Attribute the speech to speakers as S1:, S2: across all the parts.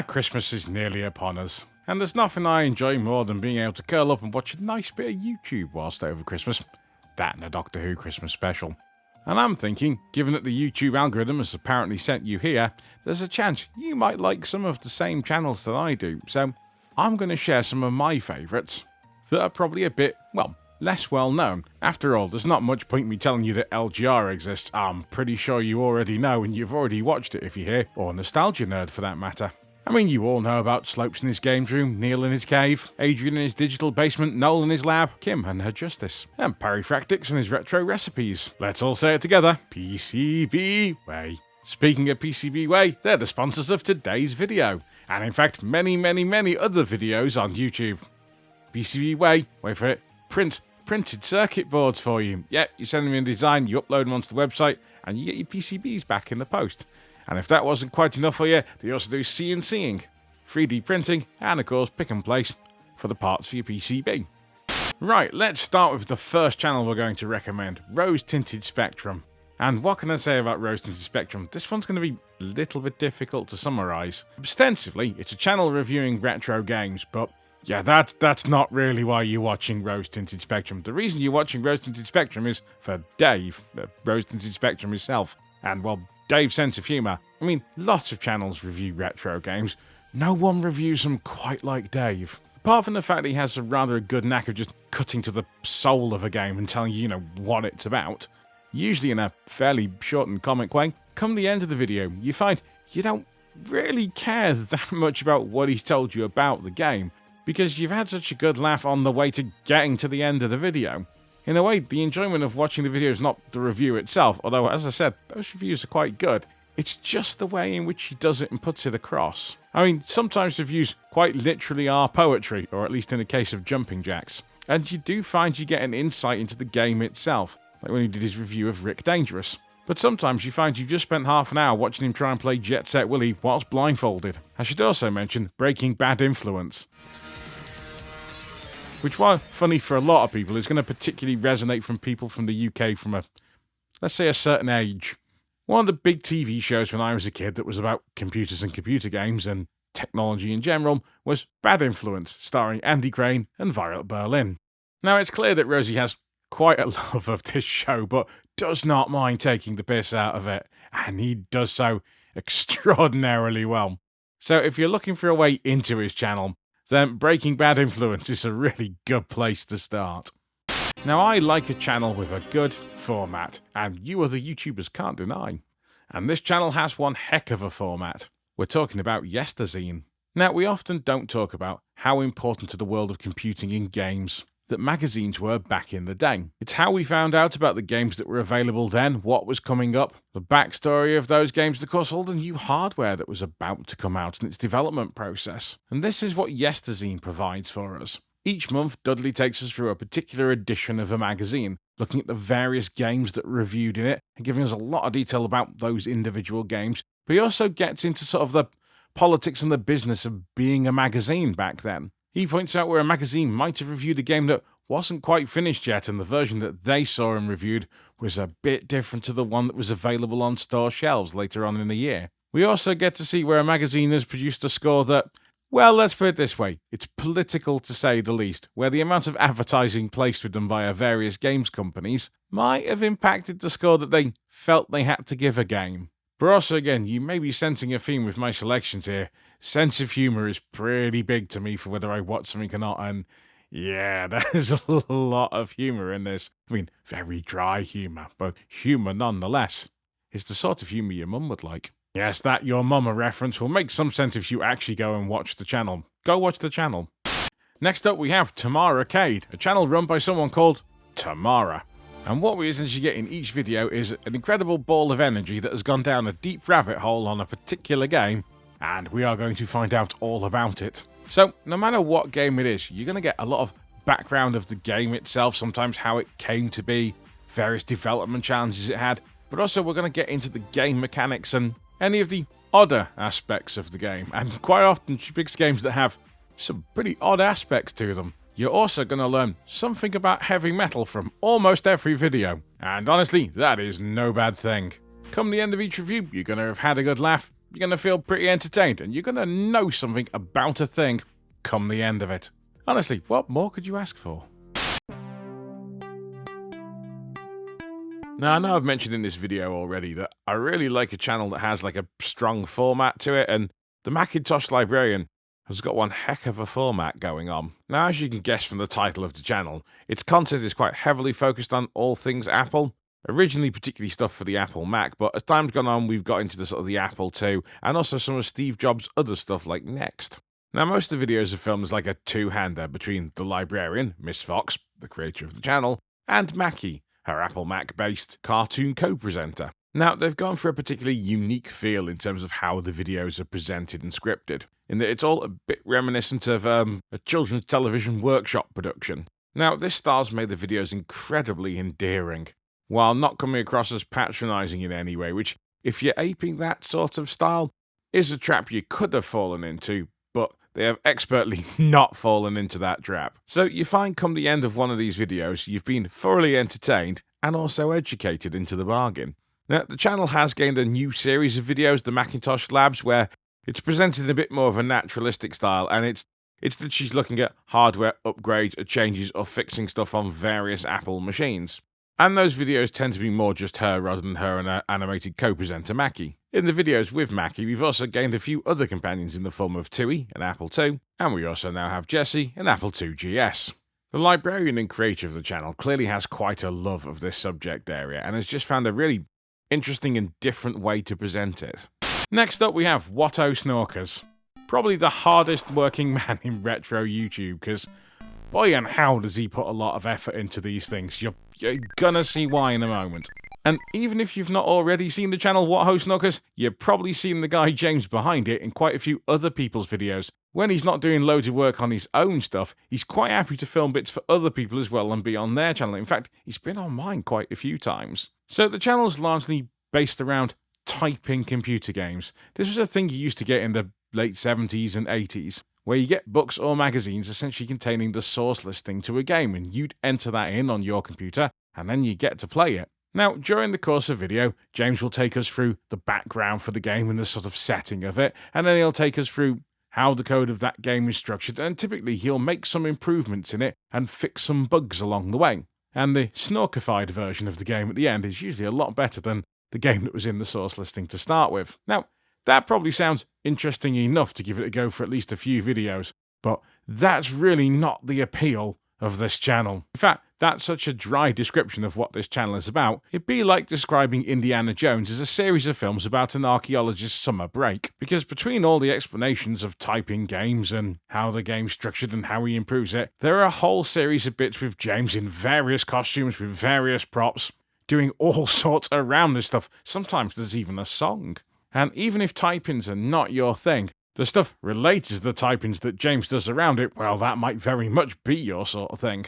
S1: Christmas is nearly upon us, and there's nothing I enjoy more than being able to curl up and watch a nice bit of YouTube whilst over Christmas. That and a Doctor Who Christmas special. And I'm thinking, given that the YouTube algorithm has apparently sent you here, there's a chance you might like some of the same channels that I do, so I'm going to share some of my favourites that are probably a bit, well, less well known. After all, there's not much point me telling you that LGR exists. I'm pretty sure you already know and you've already watched it if you're here, or Nostalgia Nerd for that matter. I mean, you all know about Slopes in his games room, Neil in his cave, Adrian in his digital basement, Noel in his lab, Kim and her justice, and Perifractics and his retro recipes. Let's all say it together, PCB Way. Speaking of PCB Way, they're the sponsors of today's video, and in fact many other videos on YouTube. PCB Way, wait for it, printed circuit boards for you. Yep, you send them in design, you upload them onto the website, and you get your PCBs back in the post. And if that wasn't quite enough for you, they also do CNCing, 3D printing, and of course pick and place for the parts for your PCB. Right, let's start with the first channel we're going to recommend, Rose Tinted Spectrum. And what can I say about Rose Tinted Spectrum? This one's going to be a little bit difficult to summarise. Ostensibly, it's a channel reviewing retro games, but yeah, that's not really why you're watching Rose Tinted Spectrum. The reason you're watching Rose Tinted Spectrum is for Dave, Rose Tinted Spectrum himself. And, well, Dave's sense of humour. I mean, lots of channels review retro games. No one reviews them quite like Dave. Apart from the fact that he has a rather good knack of just cutting to the soul of a game and telling you, what it's about. Usually in a fairly short and comic way. Come the end of the video, you find you don't really care that much about what he's told you about the game, because you've had such a good laugh on the way to getting to the end of the video. In a way, the enjoyment of watching the video is not the review itself, although, as I said, those reviews are quite good. It's just the way in which he does it and puts it across. I mean, sometimes reviews quite literally are poetry, or at least in the case of Jumping Jacks. And you do find you get an insight into the game itself, like when he did his review of Rick Dangerous. But sometimes you find you've just spent half an hour watching him try and play Jet Set Willy whilst blindfolded. I should also mention Breaking Bad Influence, which, while funny for a lot of people, is going to particularly resonate from people from the UK from let's say a certain age. One of the big TV shows when I was a kid that was about computers and computer games and technology in general was Bad Influence, starring Andy Crane and Violet Berlin. Now, it's clear that Rosie has quite a love of this show, but does not mind taking the piss out of it, and he does so extraordinarily well. So if you're looking for a way into his channel, then Breaking Bad Influence is a really good place to start. Now, I like a channel with a good format, and you other YouTubers can't deny. And this channel has one heck of a format. We're talking about Yesterzine. Now, we often don't talk about how important to the world of computing in games that magazines were back in the day. It's how we found out about the games that were available then, what was coming up, the backstory of those games, and of course all the new hardware that was about to come out and its development process. And this is what Yesterzine provides for us. Each month, Dudley takes us through a particular edition of a magazine, looking at the various games that were reviewed in it, and giving us a lot of detail about those individual games. But he also gets into sort of the politics and the business of being a magazine back then. He points out where a magazine might have reviewed a game that wasn't quite finished yet, and the version that they saw and reviewed was a bit different to the one that was available on store shelves later on in the year. We also get to see where a magazine has produced a score that, well, let's put it this way, it's political to say the least, where the amount of advertising placed with them via various games companies might have impacted the score that they felt they had to give a game. But also, again, you may be sensing a theme with my selections here. Sense of humour is pretty big to me for whether I watch something or not, and yeah, there's a lot of humour in this. I mean, very dry humour, but humour nonetheless. It's the sort of humour your mum would like. Yes, that your mama reference will make some sense if you actually go and watch the channel. Go watch the channel. Next up we have Tamaracade, a channel run by someone called Tamara. And what we essentially get in each video is an incredible ball of energy that has gone down a deep rabbit hole on a particular game, and we are going to find out all about it. So, no matter what game it is, you're going to get a lot of background of the game itself, sometimes how it came to be, various development challenges it had, but also we're going to get into the game mechanics and any of the odder aspects of the game. And quite often she picks games that have some pretty odd aspects to them. You're also going to learn something about heavy metal from almost every video. And honestly, that is no bad thing. Come the end of each review, you're going to have had a good laugh, you're going to feel pretty entertained, and you're going to know something about a thing come the end of it. Honestly, what more could you ask for? Now, I know I've mentioned in this video already that I really like a channel that has like a strong format to it, and the Macintosh Librarian has got one heck of a format going on. Now, as you can guess from the title of the channel, its content is quite heavily focused on all things Apple. Originally particularly stuff for the Apple Mac, but as time's gone on, we've got into the sort of the Apple II, and also some of Steve Jobs' other stuff like Next. Now, most of the videos are filmed as like a two-hander between the librarian, Miss Fox, the creator of the channel, and Mackie, her Apple Mac-based cartoon co-presenter. Now, they've gone for a particularly unique feel in terms of how the videos are presented and scripted, in that it's all a bit reminiscent of a children's television workshop production. Now, this style's made the videos incredibly endearing, while not coming across as patronising in any way, which, if you're aping that sort of style, is a trap you could have fallen into, but they have expertly not fallen into that trap. So you find come the end of one of these videos, you've been thoroughly entertained and also educated into the bargain. Now, the channel has gained a new series of videos, the Macintosh Labs, where it's presented in a bit more of a naturalistic style, and it's that she's looking at hardware upgrades or changes or fixing stuff on various Apple machines. And those videos tend to be more just her rather than her and her animated co-presenter Mackie. In the videos with Mackie, we've also gained a few other companions in the form of Tui, an Apple II, and we also now have Jessie, an Apple II GS. The librarian and creator of the channel clearly has quite a love of this subject area and has just found a really interesting and different way to present it. Next up we have Watto Snokers. Probably the hardest working man in retro YouTube, because boy and how does he put a lot of effort into these things. You're gonna see why in a moment. And even if you've not already seen the channel Watto Snokers, you've probably seen the guy James behind it in quite a few other people's videos. When he's not doing loads of work on his own stuff, he's quite happy to film bits for other people as well and be on their channel. In fact, he's been on mine quite a few times. So the channel's largely based around typing computer games. This was a thing you used to get in the late 70s and 80s, where you get books or magazines essentially containing the source listing to a game, and you'd enter that in on your computer, and then you get to play it. Now, during the course of video, James will take us through the background for the game and the sort of setting of it, and then he'll take us through how the code of that game is structured, and typically he'll make some improvements in it and fix some bugs along the way. And the snorkified version of the game at the end is usually a lot better than the game that was in the source listing to start with. Now, that probably sounds interesting enough to give it a go for at least a few videos, but that's really not the appeal of this channel. In fact, that's such a dry description of what this channel is about. It'd be like describing Indiana Jones as a series of films about an archaeologist's summer break, because between all the explanations of typing games and how the game's structured and how he improves it, there are a whole series of bits with James in various costumes with various props, doing all sorts of random stuff. Sometimes there's even a song. And even if typings are not your thing, the stuff related to the typings that James does around it, well, that might very much be your sort of thing.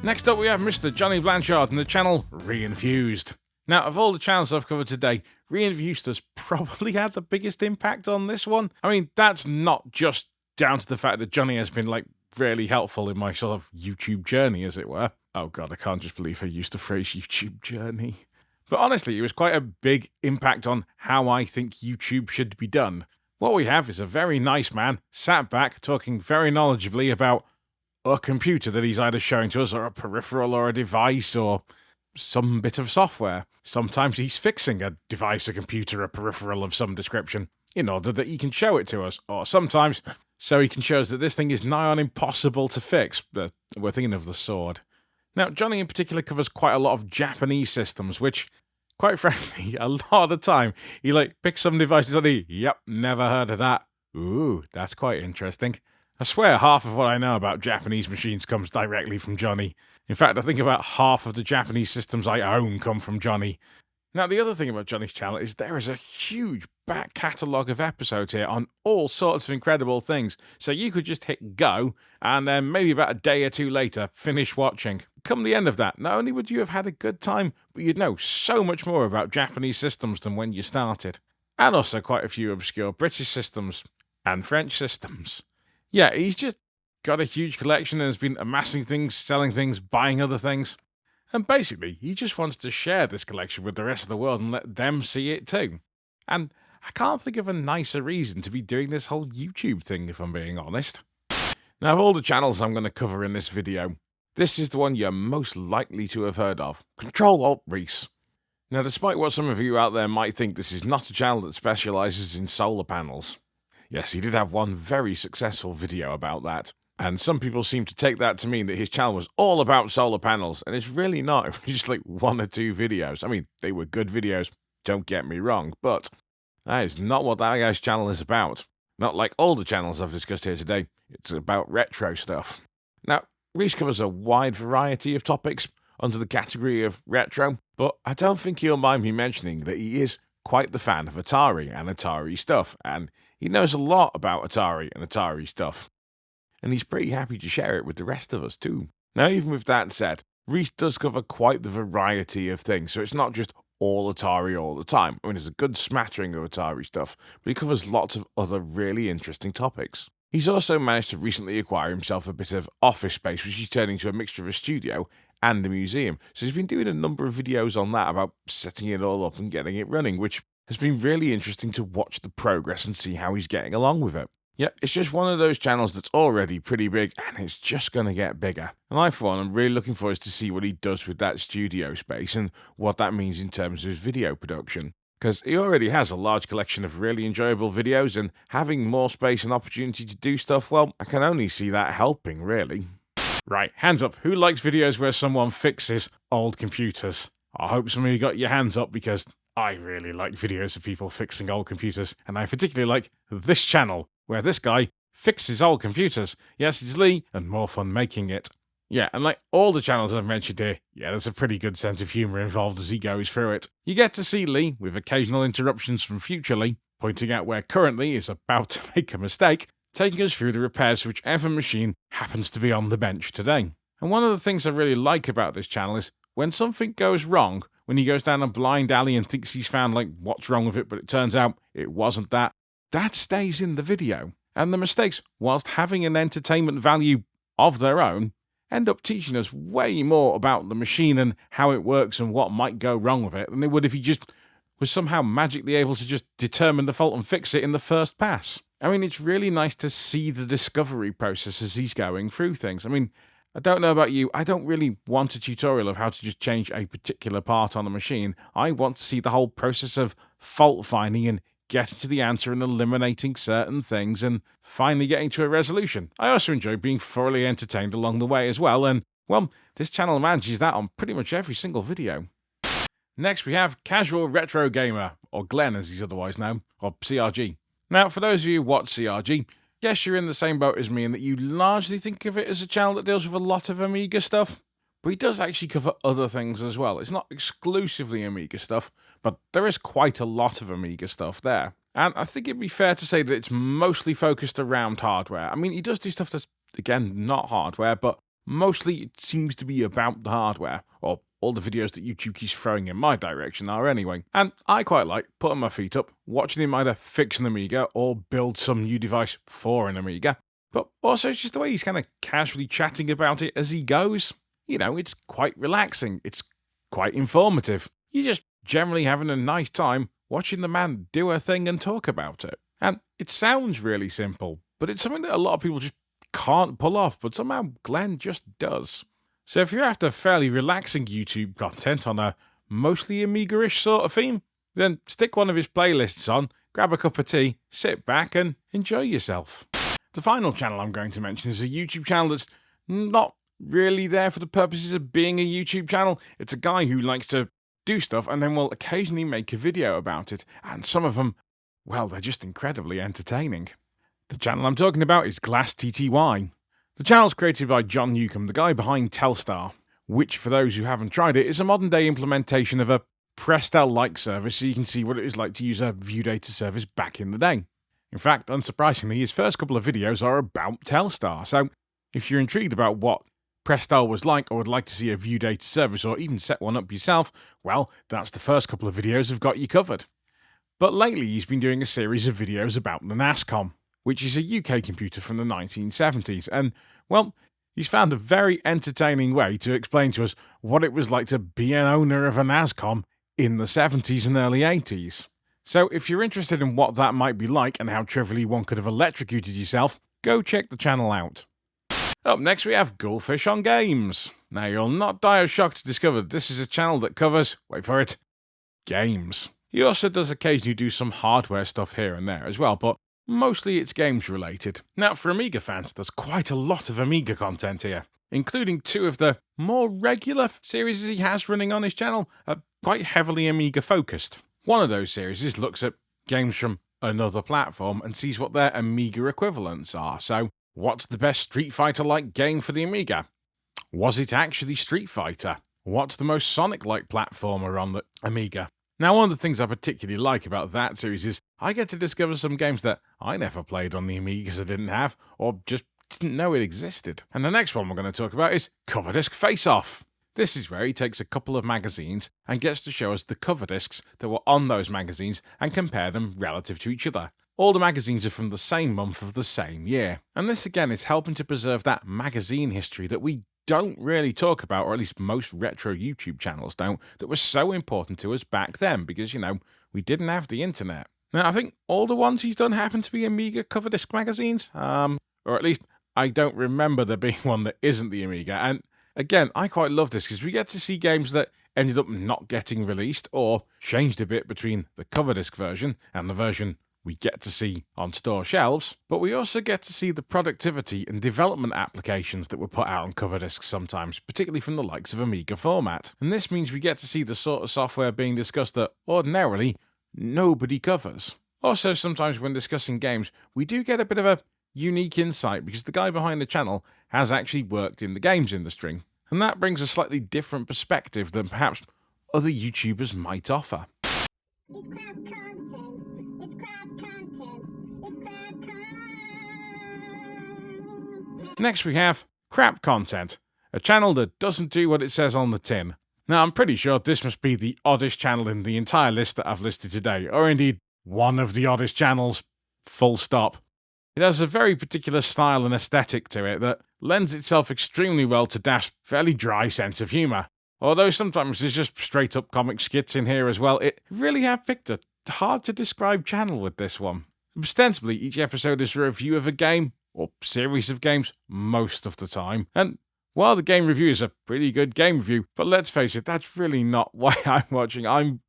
S1: Next up we have Mr. Johnny Blanchard and the channel reEnthused. Now, of all the channels I've covered today, reEnthused has probably had the biggest impact on this one. I mean, that's not just down to the fact that Johnny has been, like, really helpful in my sort of YouTube journey, as it were. Oh god, I can't just believe I used the phrase YouTube journey. But honestly, it was quite a big impact on how I think YouTube should be done. What we have is a very nice man sat back talking very knowledgeably about a computer that he's either showing to us, or a peripheral or a device or some bit of software. Sometimes he's fixing a device, a computer, a peripheral of some description in order that he can show it to us, or sometimes so he can show us that this thing is nigh on impossible to fix. But we're thinking of the sword. Now, Johnny in particular covers quite a lot of Japanese systems, which, quite frankly, a lot of the time, he picks some devices on yep, never heard of that. Ooh, that's quite interesting. I swear half of what I know about Japanese machines comes directly from Johnny. In fact, I think about half of the Japanese systems I own come from Johnny. Now, the other thing about Johnny's channel is there is a huge back catalogue of episodes here on all sorts of incredible things, so you could just hit go, and then maybe about a day or two later, finish watching. Come the end of that, not only would you have had a good time, but you'd know so much more about Japanese systems than when you started. And also quite a few obscure British systems, and French systems. Yeah, he's just got a huge collection and has been amassing things, selling things, buying other things. And basically, he just wants to share this collection with the rest of the world and let them see it too. And I can't think of a nicer reason to be doing this whole YouTube thing, if I'm being honest. Now, of all the channels I'm going to cover in this video, this is the one you're most likely to have heard of, Ctrl Alt Rees. Now, despite what some of you out there might think, this is not a channel that specialises in solar panels. Yes, he did have one very successful video about that, and some people seem to take that to mean that his channel was all about solar panels, and it's really not. It was just like 1 or 2 videos. I mean, they were good videos, don't get me wrong, but that is not what that guy's channel is about. Not like all the channels I've discussed here today. It's about retro stuff. Now, Rees covers a wide variety of topics under the category of retro, but I don't think he'll mind me mentioning that he is quite the fan of Atari and Atari stuff, and he knows a lot about Atari and Atari stuff. And he's pretty happy to share it with the rest of us too. Now, even with that said, Rees does cover quite the variety of things, so it's not just all Atari all the time. I mean, there's a good smattering of Atari stuff, but he covers lots of other really interesting topics. He's also managed to recently acquire himself a bit of office space, which he's turning into a mixture of a studio and a museum. So he's been doing a number of videos on that about setting it all up and getting it running, which has been really interesting to watch the progress and see how he's getting along with it. Yeah, it's just one of those channels that's already pretty big, and it's just going to get bigger. And I, for one, am really looking forward to see what he does with that studio space and what that means in terms of his video production. Because he already has a large collection of really enjoyable videos, and having more space and opportunity to do stuff, well, I can only see that helping, really. Right, hands up, who likes videos where someone fixes old computers? I hope some of you got your hands up, because I really like videos of people fixing old computers, and I particularly like this channel, where this guy fixes old computers. Yes, it's Lee, and more fun making it. Yeah, and like all the channels I've mentioned here, yeah, there's a pretty good sense of humour involved as he goes through it. You get to see Lee, with occasional interruptions from future Lee, pointing out where current Lee is about to make a mistake, taking us through the repairs for whichever machine happens to be on the bench today. And one of the things I really like about this channel is when something goes wrong, when he goes down a blind alley and thinks he's found like what's wrong with it, but it turns out it wasn't that, that stays in the video. And the mistakes, whilst having an entertainment value of their own, end up teaching us way more about the machine and how it works and what might go wrong with it than they would if he just was somehow magically able to just determine the fault and fix it in the first pass. I mean, it's really nice to see the discovery process as he's going through things. I mean, I don't know about you, I don't really want a tutorial of how to just change a particular part on a machine. I want to see the whole process of fault finding and getting to the answer and eliminating certain things and finally getting to a resolution. I also enjoy being thoroughly entertained along the way as well, and, well, this channel manages that on pretty much every single video. Next we have Casual Retro Gamer, or Glenn as he's otherwise known, or CRG. Now, for those of you who watch CRG, yes, you're in the same boat as me in that you largely think of it as a channel that deals with a lot of Amiga stuff, but he does actually cover other things as well. It's not exclusively Amiga stuff, but there is quite a lot of Amiga stuff there. And I think it'd be fair to say that it's mostly focused around hardware. I mean, he does do stuff that's, again, not hardware, but mostly it seems to be about the hardware, or all the videos that YouTube keeps throwing in my direction are anyway. And I quite like putting my feet up, watching him either fix an Amiga or build some new device for an Amiga. But also it's just the way he's kind of casually chatting about it as he goes. You know, it's quite relaxing. It's quite informative. You're just generally having a nice time watching the man do a thing and talk about it. And it sounds really simple, but it's something that a lot of people just can't pull off, but somehow Glenn just does. So if you're after fairly relaxing YouTube content on a mostly Amiga-ish sort of theme, then stick one of his playlists on, grab a cup of tea, sit back and enjoy yourself. The final channel I'm going to mention is a YouTube channel that's not really there for the purposes of being a YouTube channel. It's a guy who likes to do stuff and then will occasionally make a video about it, and some of them, well, they're just incredibly entertaining. The channel I'm talking about is GlassTTY. The channel's created by John Newcomb, the guy behind Telstar, which, for those who haven't tried it, is a modern-day implementation of a Prestel-like service, so you can see what it was like to use a view data service back in the day. In fact, unsurprisingly, his first couple of videos are about Telstar, so if you're intrigued about what Prestel was like, or would like to see a view data service, or even set one up yourself, well, that's the first couple of videos have got you covered. But lately he's been doing a series of videos about the NASCOM, which is a UK computer from the 1970s, and, well, he's found a very entertaining way to explain to us what it was like to be an owner of a NASCOM in the 70s and early 80s. So if you're interested in what that might be like and how trivially one could have electrocuted yourself, go check the channel out. Up next we have Gouldfish on Games. Now you'll not die of shock to discover that this is a channel that covers, wait for it, games. He also does occasionally do some hardware stuff here and there as well, but mostly it's games related. Now for Amiga fans, there's quite a lot of Amiga content here, including two of the more regular series he has running on his channel, quite heavily Amiga focused. One of those series looks at games from another platform and sees what their Amiga equivalents are. So, what's the best Street Fighter-like game for the Amiga? Was it actually Street Fighter? What's the most Sonic-like platformer on the Amiga? Now, one of the things I particularly like about that series is I get to discover some games that I never played on the Amiga because I didn't have, or just didn't know it existed. And the next one we're going to talk about is Cover Disc Face Off. This is where he takes a couple of magazines and gets to show us the cover discs that were on those magazines and compare them relative to each other. All the magazines are from the same month of the same year. And this again is helping to preserve that magazine history that we don't really talk about, or at least most retro YouTube channels don't, that was so important to us back then because, we didn't have the internet. Now, I think all the ones he's done happen to be Amiga cover disc magazines, or at least I don't remember there being one that isn't the Amiga. And again, I quite love this because we get to see games that ended up not getting released or changed a bit between the cover disc version and the version we get to see on store shelves, but we also get to see the productivity and development applications that were put out on cover discs sometimes, particularly from the likes of Amiga format. And this means we get to see the sort of software being discussed that ordinarily nobody covers. Also, sometimes when discussing games, we do get a bit of a unique insight because the guy behind the channel has actually worked in the games industry. And that brings a slightly different perspective than perhaps other YouTubers might offer.
S2: It's crap contents. It's crap contents. It's crap content.
S1: Next we have Crap Content, a channel that doesn't do what it says on the tin. Now I'm pretty sure this must be the oddest channel in the entire list that I've listed today, or indeed one of the oddest channels, full stop. It has a very particular style and aesthetic to it that lends itself extremely well to Daft's fairly dry sense of humour. Although sometimes there's just straight up comic skits in here as well, it really have picked a hard to describe channel with this one. Ostensibly, each episode is a review of a game, or series of games, most of the time. And while the game review is a pretty good game review, but let's face it, that's really not why I'm watching. I'm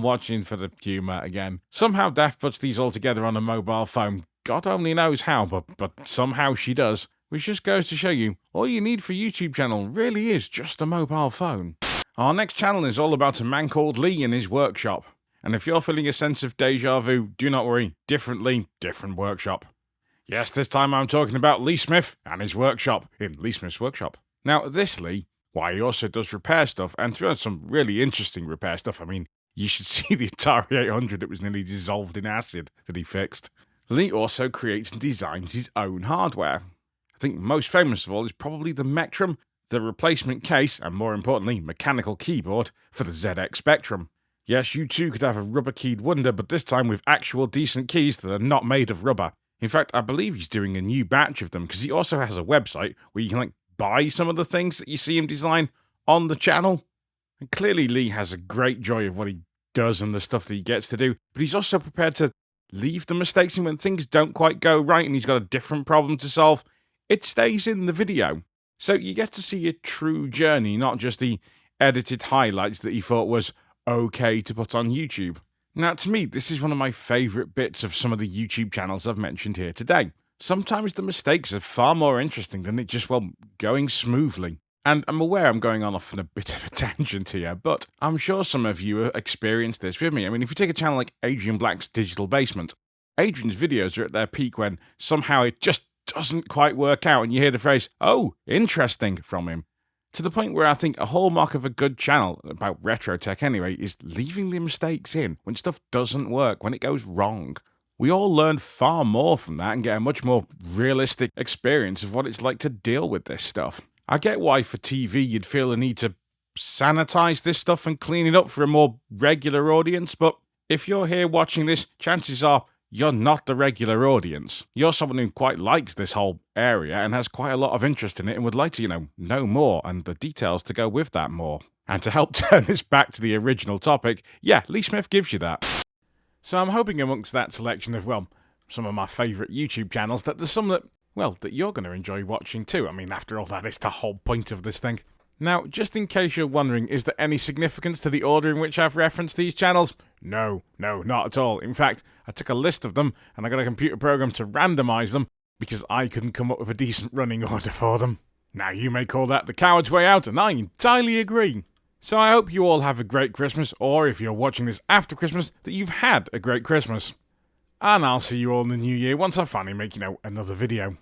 S1: watching for the humour again. Somehow Daft puts these all together on a mobile phone. God only knows how, but somehow she does. Which just goes to show you, all you need for a YouTube channel really is just a mobile phone. Our next channel is all about a man called Lee and his workshop. And if you're feeling a sense of deja vu, do not worry, different Lee, different workshop. Yes, this time I'm talking about Lee Smith and his workshop in Lee Smith's workshop. Now, this Lee, he also does repair stuff, and throughout some really interesting repair stuff. I mean, you should see the Atari 800 that was nearly dissolved in acid that he fixed. Lee also creates and designs his own hardware. I think most famous of all is probably the Metrum, the replacement case, and more importantly, mechanical keyboard for the ZX Spectrum. Yes, you too could have a rubber-keyed wonder, but this time with actual decent keys that are not made of rubber. In fact, I believe he's doing a new batch of them, because he also has a website where you can buy some of the things that you see him design on the channel. And clearly Lee has a great joy of what he does and the stuff that he gets to do, but he's also prepared to leave the mistakes, and when things don't quite go right and he's got a different problem to solve, it stays in the video. So you get to see a true journey, not just the edited highlights that he thought was okay to put on YouTube. Now, to me, this is one of my favourite bits of some of the YouTube channels I've mentioned here today. Sometimes the mistakes are far more interesting than it just, going smoothly. And I'm aware I'm going off on a bit of a tangent here, but I'm sure some of you have experienced this with me. I mean, if you take a channel like Adrian Black's Digital Basement, Adrian's videos are at their peak when somehow it just doesn't quite work out and you hear the phrase, "Oh, interesting," from him. To the point where I think a hallmark of a good channel, about retro tech anyway, is leaving the mistakes in when stuff doesn't work, when it goes wrong. We all learn far more from that and get a much more realistic experience of what it's like to deal with this stuff. I get why for TV you'd feel the need to sanitize this stuff and clean it up for a more regular audience, but if you're here watching this, chances are you're not the regular audience. You're someone who quite likes this whole area and has quite a lot of interest in it and would like to, know more and the details to go with that more. And to help turn this back to the original topic, yeah, Lee Smith gives you that. So I'm hoping amongst that selection of, well, some of my favourite YouTube channels that there's some that, well, that you're going to enjoy watching too. I mean, after all, that is the whole point of this thing. Now, just in case you're wondering, is there any significance to the order in which I've referenced these channels? No, not at all. In fact, I took a list of them and I got a computer program to randomise them because I couldn't come up with a decent running order for them. Now, you may call that the coward's way out, and I entirely agree. So I hope you all have a great Christmas, or if you're watching this after Christmas, that you've had a great Christmas. And I'll see you all in the new year once I finally make, another video.